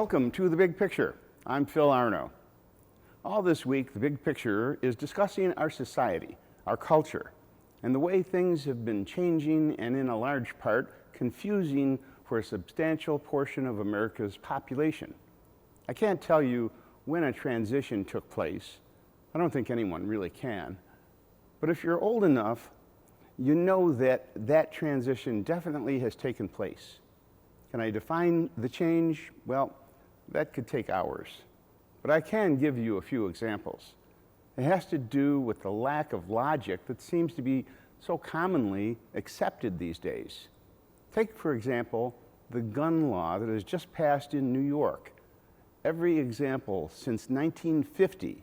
Welcome to The Big Picture. I'm Phil Arno. All this week, The Big Picture is discussing our society, our culture, and the way things have been changing and in a large part confusing for a substantial portion of America's population. I can't tell you when a transition took place. I don't think anyone really can. But if you're old enough, you know that that transition definitely has taken place. Can I define the change? Well, that could take hours. But I can give you a few examples. It has to do with the lack of logic that seems to be so commonly accepted these days. Take, for example, the gun law that has just passed in New York. Every example since 1950,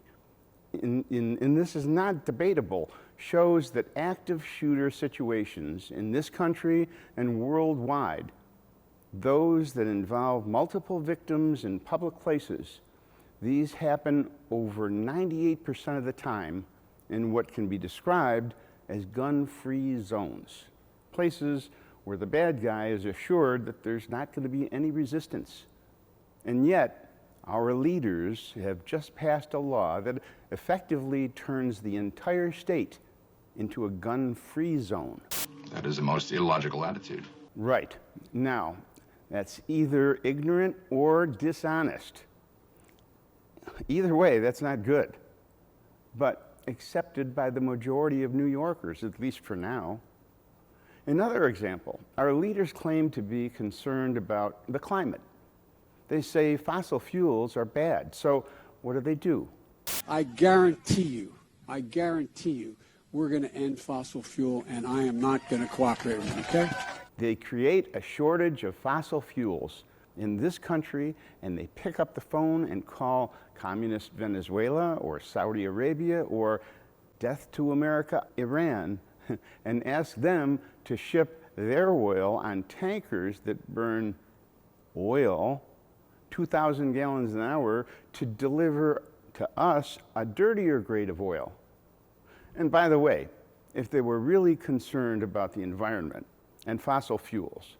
and this is not debatable, shows that active shooter situations in this country and worldwide, those that involve multiple victims in public places, these happen over 98% of the time in what can be described as gun-free zones, places where the bad guy is assured that there's not going to be any resistance. And yet, our leaders have just passed a law that effectively turns the entire state into a gun-free zone. That is the most illogical attitude. Right. Now, that's either ignorant or dishonest. Either way, that's not good, but accepted by the majority of New Yorkers, at least for now. Another example, our leaders claim to be concerned about the climate. They say fossil fuels are bad, so what do? I guarantee you, we're going to end fossil fuel, and I am not going to cooperate with you, okay? They create a shortage of fossil fuels in this country, and they pick up the phone and call communist Venezuela or Saudi Arabia or death to America, Iran, and ask them to ship their oil on tankers that burn oil, 2,000 gallons an hour, to deliver to us a dirtier grade of oil. And by the way, if they were really concerned about the environment and fossil fuels,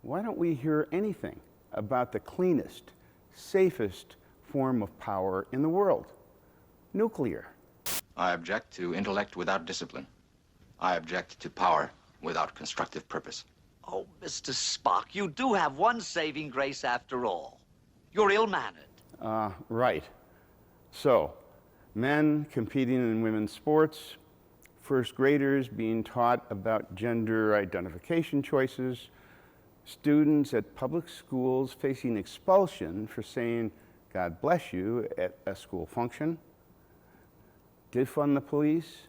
why don't we hear anything about the cleanest, safest form of power in the world? Nuclear. I object to intellect without discipline. I object to power without constructive purpose. Oh, Mr. Spock, you do have one saving grace after all. You're ill-mannered. Right. So, men competing in women's sports, first graders being taught about gender identification choices, students at public schools facing expulsion for saying "God bless you" at a school function, defund the police,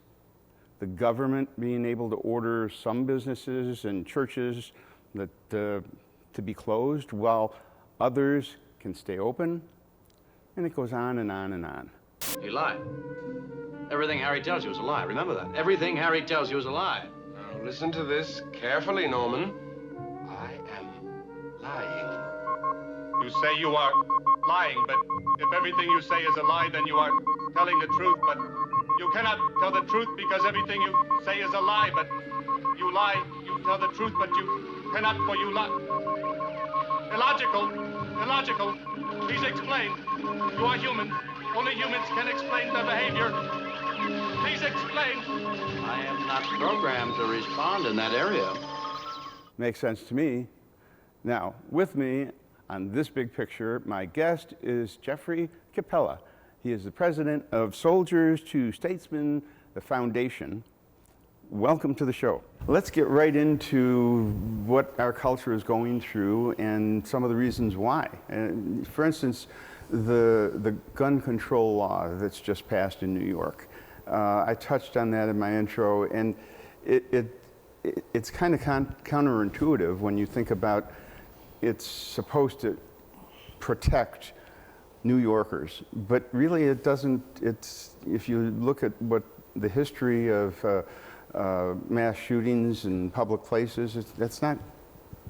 the government being able to order some businesses and churches that, to be closed while others can stay open, and it goes on and on and on. He lied. Everything Harry tells you is a lie. Remember that. Everything Harry tells you is a lie. Now, listen to this carefully, Norman. I am lying. You say you are lying, but if everything you say is a lie, then you are telling the truth, but you cannot tell the truth because everything you say is a lie, but you lie, you tell the truth, but you cannot, for you lie. Illogical. Please explain. You are human. Only humans can explain their behavior. Please explain. I am not programmed to respond in that area. Makes sense to me. Now, with me on this big picture, my guest is Jeffrey Cappella. He is the president of Soldiers to Statesmen, the foundation. Welcome to the show. Let's get right into what our culture is going through and some of the reasons why. For instance, the gun control law that's just passed in New York. I touched on that in my intro, and it's kind of counterintuitive when you think about it's supposed to protect New Yorkers, but really it doesn't. If you look at what the history of mass shootings in public places,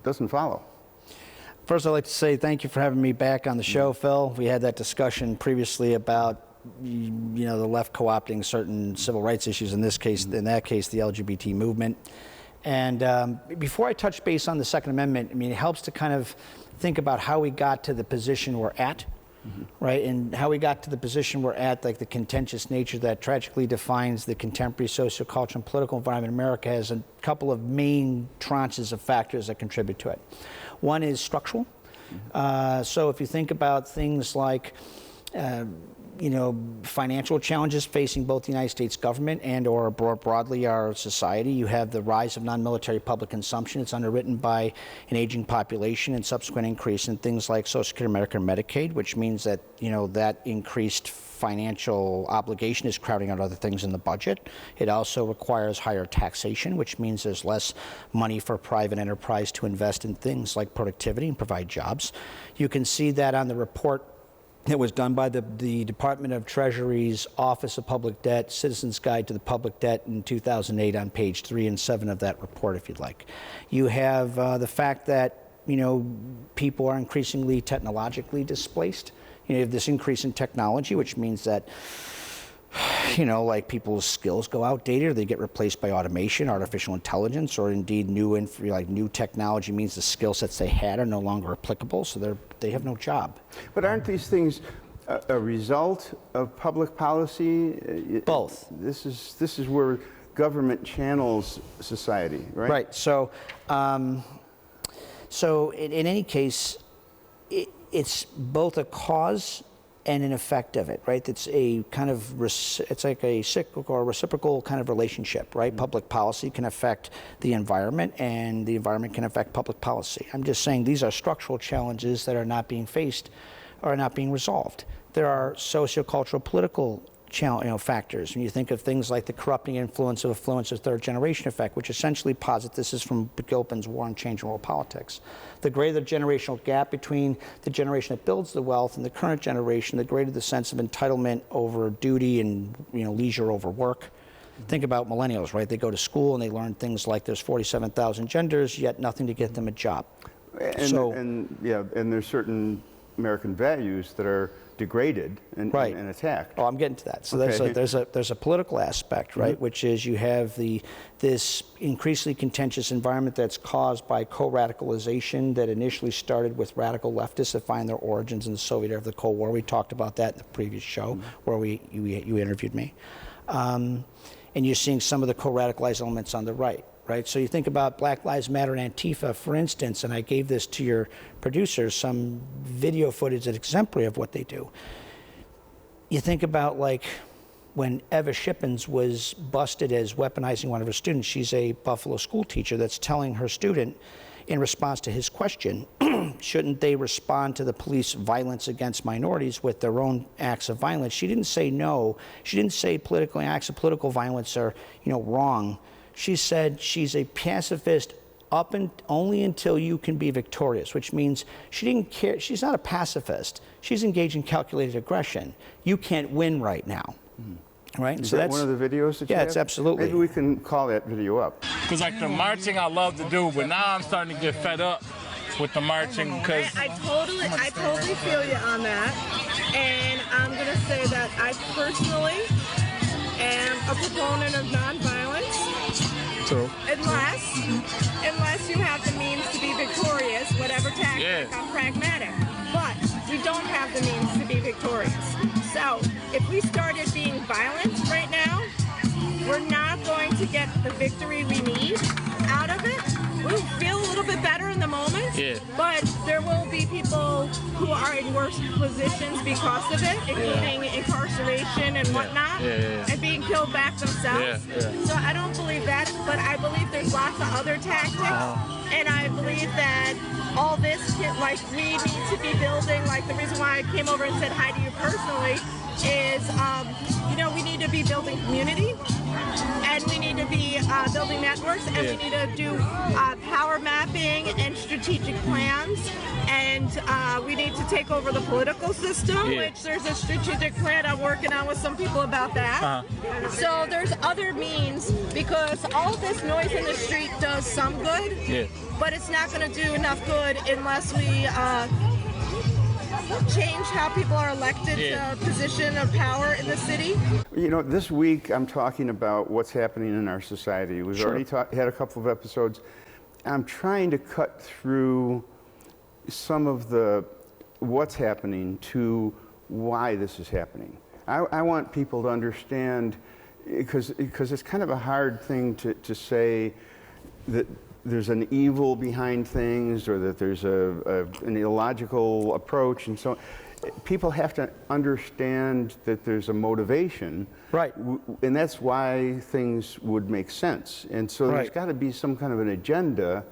doesn't follow. First, I'd like to say thank you for having me back on the show, Phil. We had that discussion previously about the left co-opting certain civil rights issues. In that case, the LGBT movement. And before I touch base on the Second Amendment, I mean, it helps to kind of think about how we got to the position we're at, right? And how we got to the position we're at, like the contentious nature that tragically defines the contemporary sociocultural and political environment in America, has a couple of main tranches of factors that contribute to it. One is structural. So if you think about things like, financial challenges facing both the United States government and or broadly our society, you have the rise of non-military public consumption. It's underwritten by an aging population and subsequent increase in things like Social Security, Medicare, and Medicaid, which means that, that increased financial obligation is crowding out other things in the budget. It also requires higher taxation, which means there's less money for private enterprise to invest in things like productivity and provide jobs. You can see that on the report that was done by the Department of Treasury's Office of Public Debt, Citizens Guide to the Public Debt in 2008 on page 3 and 7 of that report, if you'd like. You have the fact that, people are increasingly technologically displaced. You have this increase in technology, which means that, like people's skills go outdated, or they get replaced by automation, artificial intelligence, or indeed new technology means the skill sets they had are no longer applicable, so they have no job. But aren't these things a result of public policy? Both. This is where government channels society, right? Right. So, in any case, it's both a cause and an effect of it, right? It's a kind of, it's like a cyclical or reciprocal kind of relationship, right? Public policy can affect the environment, and the environment can affect public policy. I'm just saying these are structural challenges that are not being faced or are not being resolved. There are sociocultural, political factors. When you think of things like the corrupting influence of third generation effect, which essentially posits, this is from Gilpin's War on Change and World Politics. The greater the generational gap between the generation that builds the wealth and the current generation, the greater the sense of entitlement over duty and leisure over work. Think about millennials, right? They go to school and they learn things like there's 47,000 genders, yet nothing to get them a job. And there's certain American values that are degraded and attacked. Oh, I'm getting to that. So there's a political aspect, right, which is you have this increasingly contentious environment that's caused by co-radicalization that initially started with radical leftists that find their origins in the Soviet era of the Cold War. We talked about that in the previous show where you interviewed me. And you're seeing some of the co-radicalized elements on the right. Right? So you think about Black Lives Matter and Antifa, for instance, and I gave this to your producers, some video footage that's exemplary of what they do. You think about like when Eva Shippens was busted as weaponizing one of her students. She's a Buffalo school teacher that's telling her student in response to his question, shouldn't they respond to the police violence against minorities with their own acts of violence? She didn't say no. She didn't say political acts of political violence are, wrong. She said she's a pacifist only until you can be victorious, which means she didn't care. She's not a pacifist. She's engaged in calculated aggression. You can't win right now. Right? Is that one of the videos that you have? It's absolutely. Maybe we can call that video up. Because like the marching I love to do, but now I'm starting to get fed up with the marching because I totally feel you on that. And I'm going to say that I personally am a proponent of nonviolence. True. Unless you have the means to be victorious, whatever tactic, I'm pragmatic. But we don't have the means to be victorious. So if we started being violent right now, we're not going to get the victory we need out of it. We'll feel a little bit better in the moment, but there will be people who are in worse positions because of it, including incarceration and whatnot, and being killed back themselves. So I don't believe that, but I believe there's lots of other tactics, and I believe that all this, we need to be building, the reason why I came over and said hi to you personally is, we need to be building community, and we need to be building networks, and we need to do power mapping and strategic plans, and we need to take over the political system, which there's a strategic plan I'm working on with some people about that. So there's other means, because all this noise in the street does some good, but it's not going to do enough good unless we change how people are elected to a position of power in the city? You know, this week I'm talking about what's happening in our society. We've already had a couple of episodes. I'm trying to cut through some of the what's happening to why this is happening. I want people to understand, because it's kind of a hard thing to say that there's an evil behind things or that there's an illogical approach and so on. People have to understand that there's a motivation. Right. And that's why things would make sense. And so there's got to be some kind of an agenda.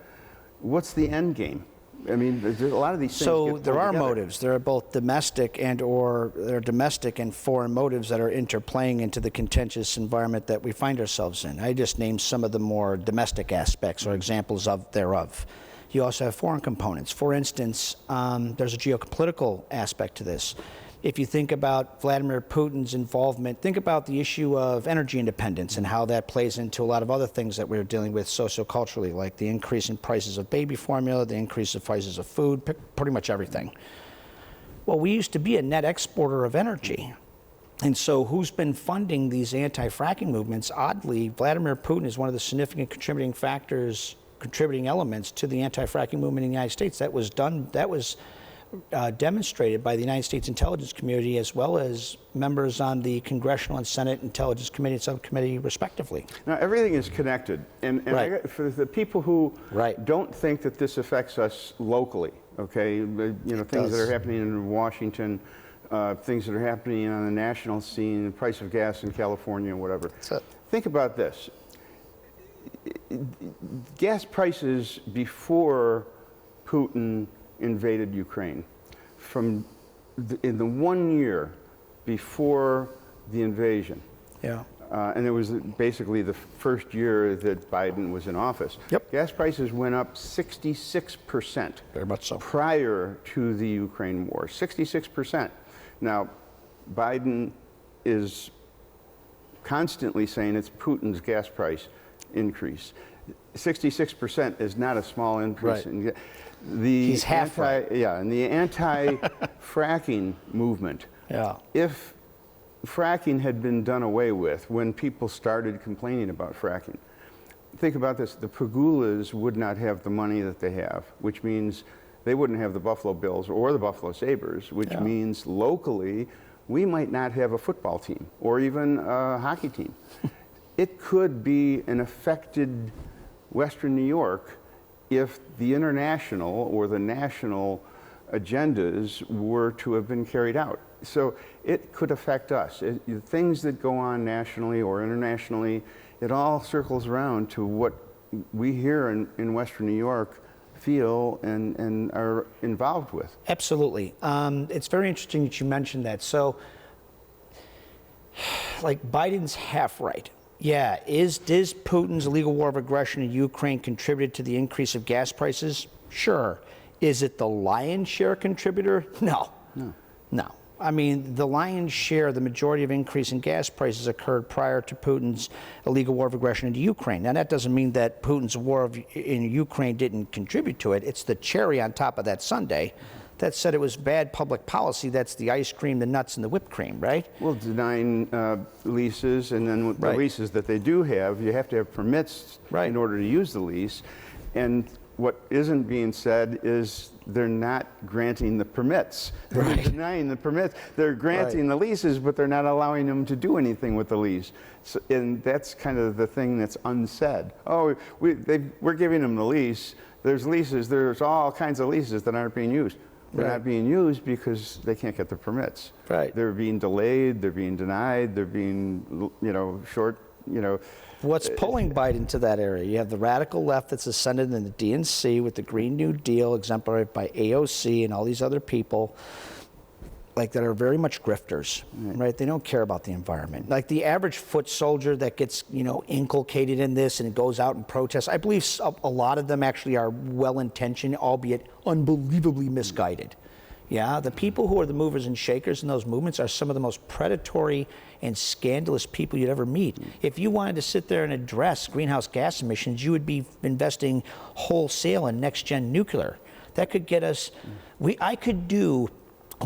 What's the end game? I mean, there's a lot of these things. So there are together. motives. There are both domestic and foreign motives that are interplaying into the contentious environment that we find ourselves in. I just named some of the more domestic aspects or examples thereof. You also have foreign components. For instance, there's a geopolitical aspect to this. If you think about Vladimir Putin's involvement, think about the issue of energy independence and how that plays into a lot of other things that we're dealing with socioculturally, like the increase in prices of baby formula, the increase of prices of food, pretty much everything. Well, we used to be a net exporter of energy. And so who's been funding these anti-fracking movements? Oddly, Vladimir Putin is one of the significant contributing elements to the anti-fracking movement in the United States. That was demonstrated by the United States intelligence community as well as members on the Congressional and Senate Intelligence Committee and Subcommittee, respectively. Now, everything is connected. And for the people who don't think that this affects us locally, okay, you know, things that are happening in Washington, things that are happening on the national scene, the price of gas in California, whatever. Think about this. Gas prices before Putin invaded Ukraine, in the 1 year before the invasion, and it was basically the first year that Biden was in office. Gas prices went up 66%. Very much so. Prior to the Ukraine war, 66%. Now, Biden is constantly saying it's Putin's gas price increase. 66% is not a small increase. He's half right. And the anti-fracking movement. If fracking had been done away with when people started complaining about fracking, think about this: the Pagulas would not have the money that they have, which means they wouldn't have the Buffalo Bills or the Buffalo Sabres, which means locally we might not have a football team or even a hockey team. It could be an affected Western New York if the international or the national agendas were to have been carried out. So it could affect us. Things that go on nationally or internationally, it all circles around to what we here in Western New York feel and are involved with. Absolutely. It's very interesting that you mentioned that. So, like, Biden's half right. Yeah, does Putin's illegal war of aggression in Ukraine contributed to the increase of gas prices? Sure. Is it the lion's share contributor? No. I mean, the lion's share, the majority of increase in gas prices occurred prior to Putin's illegal war of aggression into Ukraine. Now, that doesn't mean that Putin's war in Ukraine didn't contribute to it. It's the cherry on top of that sundae that said it was bad public policy. That's the ice cream, the nuts, and the whipped cream, right? Well, denying leases, and then the leases that they do have, you have to have permits in order to use the lease. And what isn't being said is they're not granting the permits. They're denying the permits. They're granting the leases, but they're not allowing them to do anything with the lease. So, and that's kind of the thing that's unsaid. Oh, we're giving them the lease. There's leases. There's all kinds of leases that aren't being used. They're not being used because they can't get the permits. They're being delayed. They're being denied. They're being, short. What's pulling Biden to that area? You have the radical left that's ascended in the DNC with the Green New Deal, exemplified by AOC and all these other people, like, that are very much grifters, right? They don't care about the environment. Like the average foot soldier that gets, inculcated in this and goes out and protests, I believe a lot of them actually are well-intentioned, albeit unbelievably misguided. Yeah, the people who are the movers and shakers in those movements are some of the most predatory and scandalous people you'd ever meet. If you wanted to sit there and address greenhouse gas emissions, you would be investing wholesale in next-gen nuclear. That could get us, I could do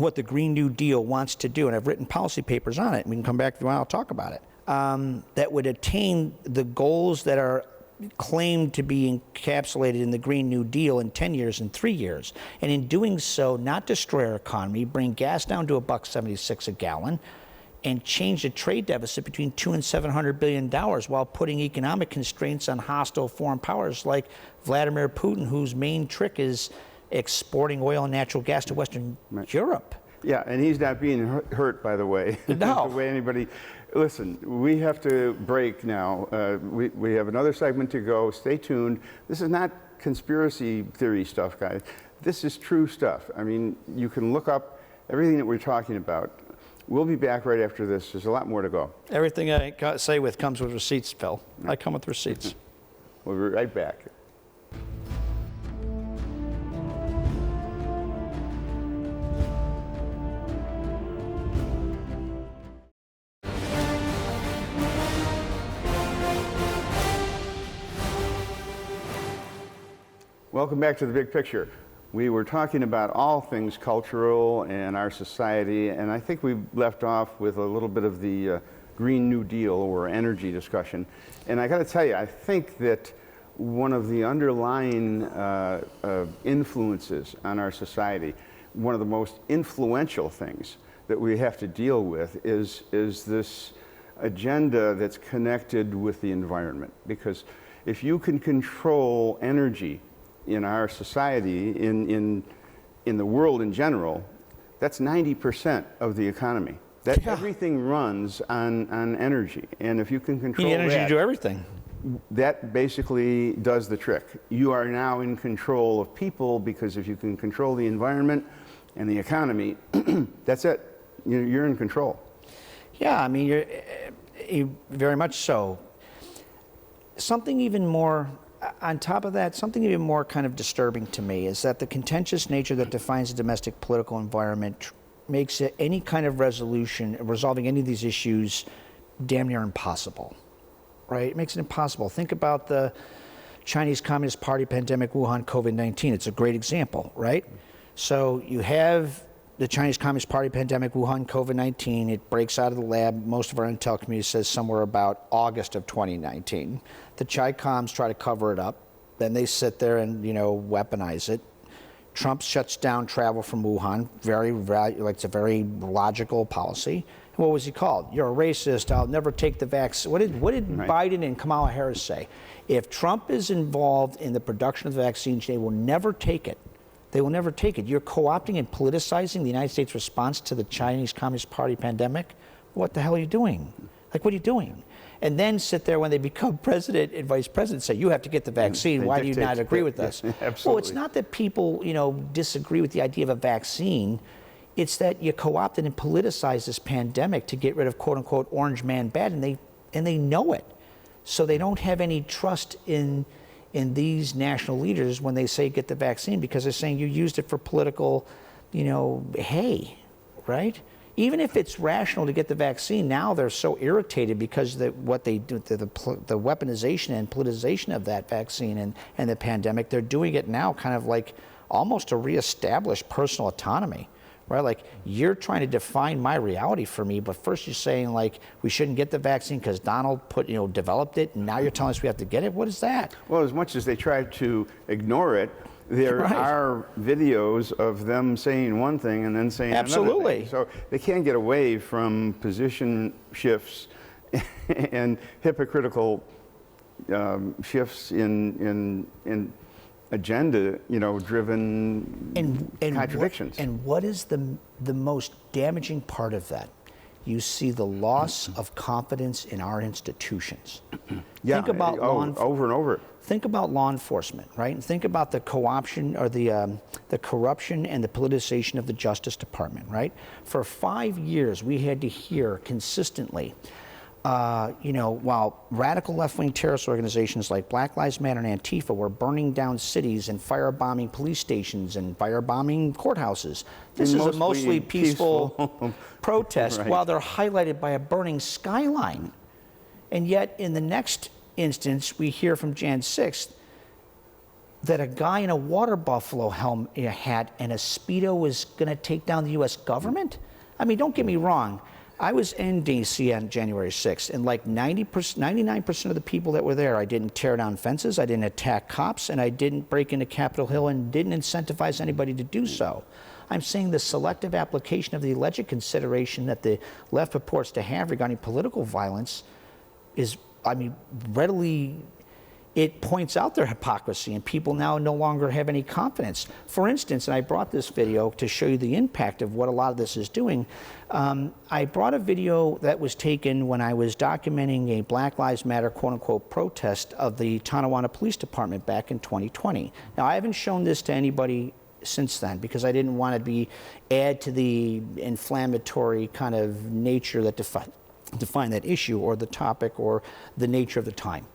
what the Green New Deal wants to do, and I've written policy papers on it, and we can come back if you want, I'll talk about it, that would attain the goals that are claimed to be encapsulated in the Green New Deal in 10 years and 3 years. And in doing so, not destroy our economy, bring gas down to $1.76 a gallon, and change the trade deficit between $200 and $700 billion while putting economic constraints on hostile foreign powers like Vladimir Putin, whose main trick is exporting oil and natural gas to Western Europe. Yeah, and he's not being hurt, by the way. No. The way anybody. Listen, we have to break now. We have another segment to go. Stay tuned. This is not conspiracy theory stuff, guys. This is true stuff. I mean, you can look up everything that we're talking about. We'll be back right after this. There's a lot more to go. Everything I say with comes with receipts, Phil. I come with receipts. We'll be right back. Welcome back to The Big Picture. We were talking about all things cultural and our society, and I think we left off with a little bit of the Green New Deal or energy discussion. And I got to tell you, I think that one of the underlying influences on our society, one of the most influential things that we have to deal with is this agenda that's connected with the environment. Because if you can control energy in our society, in the world in general, that's 90% of the economy. That everything runs on energy, and if you can control you need energy that, to do everything. That basically does the trick. You are now in control of people, because if you can control the environment and the economy, that's it. You're in control. Yeah, I mean, you're very much so. Something even more. On top of that, something even more kind of disturbing to me is that the contentious nature that defines the domestic political environment makes it any kind of resolution, resolving any of these issues, damn near impossible, right? It makes it impossible. Think about the Chinese Communist Party pandemic, Wuhan, COVID-19. It's a great example, right? So you have the Chinese Communist Party pandemic, Wuhan, COVID-19. It breaks out of the lab. Most of our intel community says somewhere about August of 2019. The Chi-Coms try to cover it up. Then they sit there and, weaponize it. Trump shuts down travel from Wuhan. It's a very logical policy. And what was he called? You're a racist. I'll never take the vaccine. What did Right. Biden and Kamala Harris say? If Trump is involved in the production of the vaccines, they will never take it. They will never take it. You're co-opting and politicizing the United States response to the Chinese Communist Party pandemic. What the hell are you doing? Like, what are you doing? And then sit there when they become president and vice president and say, you have to get the vaccine. Why do you not agree with us? Absolutely. Well, it's not that people, disagree with the idea of a vaccine. It's that you co-opted and politicized this pandemic to get rid of quote unquote orange man bad, and they know it. So they don't have any trust in these national leaders when they say get the vaccine, because they're saying you used it for political, hay, right? Even if it's rational to get the vaccine, now they're so irritated because what they do, the weaponization and politicization of that vaccine and the pandemic, they're doing it now kind of like almost to reestablish personal autonomy, right? Like, you're trying to define my reality for me, but first you're saying like we shouldn't get the vaccine because Donald developed it, and now you're telling us we have to get it. What is that? Well, as much as they try to ignore it, there are videos of them saying one thing and then saying another thing. So they can't get away from position shifts and hypocritical shifts in agenda, driven contradictions. And what is the most damaging part of that? You see the loss of confidence in our institutions. Think about over and over. Think about law enforcement, right? And think about the co-option or the corruption and the politicization of the Justice Department, right? For 5 years, we had to hear consistently, while radical left-wing terrorist organizations like Black Lives Matter and Antifa were burning down cities and firebombing police stations and firebombing courthouses. This is a mostly peaceful protest, right, while they're highlighted by a burning skyline. And yet, in the next instance, we hear from Jan 6th, that a guy in a water buffalo hat and a Speedo was going to take down the U.S. government? I mean, don't get me wrong. I was in D.C. on January 6th, and like 99% of the people that were there, I didn't tear down fences, I didn't attack cops, and I didn't break into Capitol Hill and didn't incentivize anybody to do so. I'm saying the selective application of the alleged consideration that the left purports to have regarding political violence is, I mean, readily, it points out their hypocrisy, and people now no longer have any confidence. For instance, and I brought this video to show you the impact of what a lot of this is doing. I brought a video that was taken when I was documenting a Black Lives Matter quote-unquote protest of the Tonawanda Police Department back in 2020. Now, I haven't shown this to anybody since then because I didn't want to add to the inflammatory kind of nature that define that issue or the topic or the nature of the time.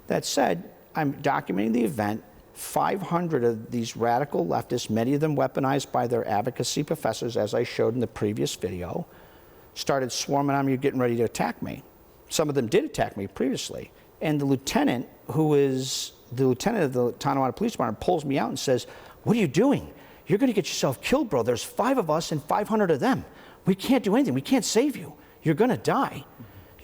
That said, I'm documenting the event. 500 of these radical leftists, many of them weaponized by their advocacy professors, as I showed in the previous video, started swarming on me, getting ready to attack me. Some of them did attack me previously. And the lieutenant, who is the lieutenant of the Tonawanda Police Department, pulls me out and says, "What are you doing? You're going to get yourself killed, bro. There's 5 of us and 500 of them. We can't do anything. We can't save you. You're going to die."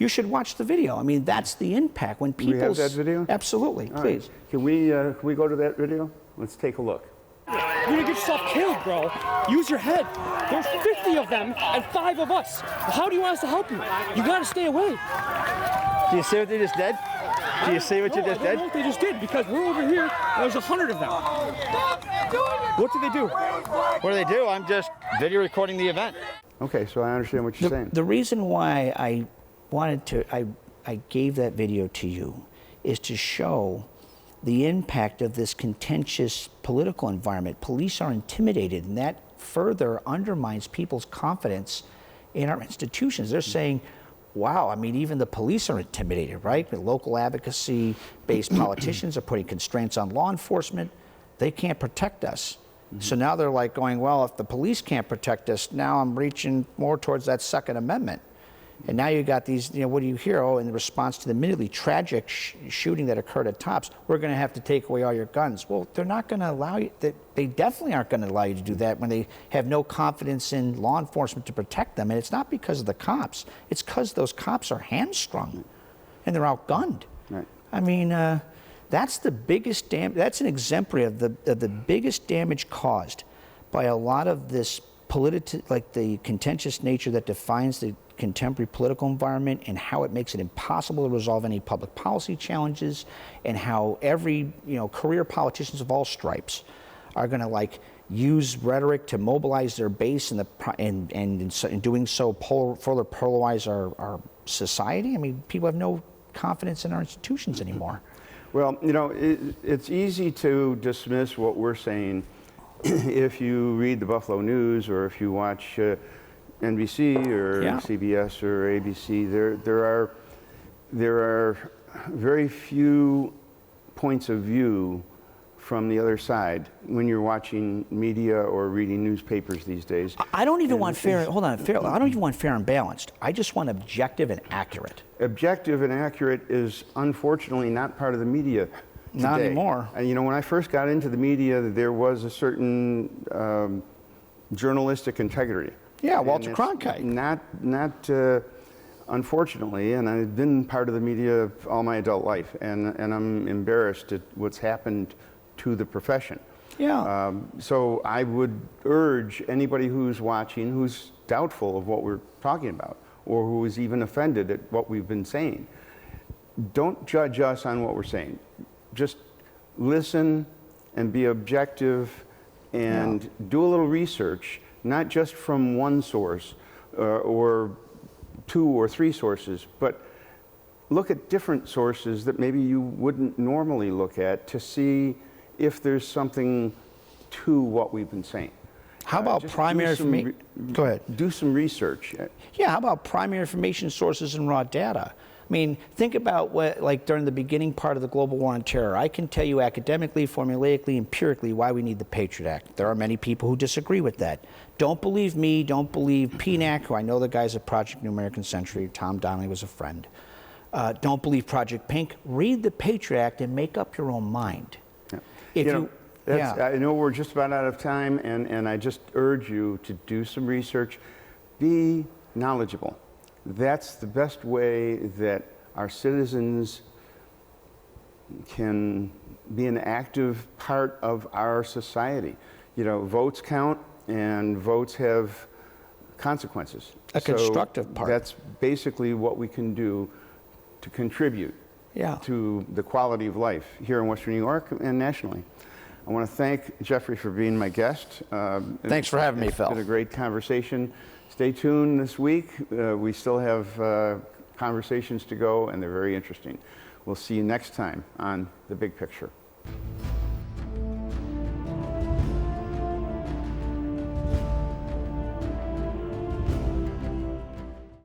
You should watch the video. I mean, that's the impact when people. Do we have that video? Absolutely, All please. Right. Can we go to that video? Let's take a look. You're gonna get yourself killed, bro. Use your head. There's 50 of them and 5 of us. How do you want us to help you? You gotta stay away. Do you see what they just did? Do you see what you just I don't did? know what they just did because we're over here and there's 100 of them. What did they do? What do they do? I'm just video recording the event. Okay, so I understand what you're saying. The reason why I gave that video to you is to show the impact of this contentious political environment. Police are intimidated, and that further undermines people's confidence in our institutions. They're saying, wow, I mean, even the police are intimidated, right? The local advocacy-based politicians are putting constraints on law enforcement. They can't protect us. So now they're like going, well, if the police can't protect us, now I'm reaching more towards that Second Amendment. And now you got these, you know, what do you hear? Oh, in response to the admittedly tragic shooting that occurred at Tops, we're going to have to take away all your guns. Well, they're not going to allow you, they definitely aren't going to allow you to do that when they have no confidence in law enforcement to protect them. And it's not because of the cops, it's because those cops are hamstrung and they're outgunned. Right. I mean, that's the biggest that's an exemplary of the biggest damage caused by a lot of this like the contentious nature that defines the contemporary political environment and how it makes it impossible to resolve any public policy challenges, and how every, you know, career politicians of all stripes are going to like use rhetoric to mobilize their base and in doing so further polarize our society. I mean, people have no confidence in our institutions anymore. Well, you know, it's easy to dismiss what we're saying if you read the Buffalo News or if you watch NBC or CBS or ABC. There are very few points of view from the other side when you're watching media or reading newspapers these days. I don't even want fair. Hold on, fair. I don't even want fair and balanced. I just want objective and accurate. Objective and accurate is unfortunately not part of the media today. Not anymore. And you know, when I first got into the media, there was a certain journalistic integrity. Yeah, Walter Cronkite. Not unfortunately, and I've been part of the media all my adult life, and I'm embarrassed at what's happened to the profession. Yeah. So I would urge anybody who's watching, who's doubtful of what we're talking about, or who is even offended at what we've been saying, don't judge us on what we're saying. Just listen and be objective and do a little research, not just from one source or 2 or 3 sources, but look at different sources that maybe you wouldn't normally look at to see if there's something to what we've been saying. How about primary information? Go ahead. Do some research. Yeah, how about primary information sources and raw data? I mean, think about what, like during the beginning part of the global war on terror, I can tell you academically, formulaically, empirically why we need the Patriot Act. There are many people who disagree with that. Don't believe me, don't believe PNAC, who I know the guys at Project New American Century, Tom Donnelly was a friend. Don't believe Project Pink. Read the Patriot Act and make up your own mind. Yeah. I know we're just about out of time, and I just urge you to do some research. Be knowledgeable. That's the best way that our citizens can be an active part of our society. Votes count, and votes have consequences. A constructive part. That's basically what we can do to contribute to the quality of life here in Western New York and nationally. I want to thank Jeffrey for being my guest. Thanks for having me, Phil. It's been a great conversation. Stay tuned this week. We still have conversations to go, and they're very interesting. We'll see you next time on The Big Picture.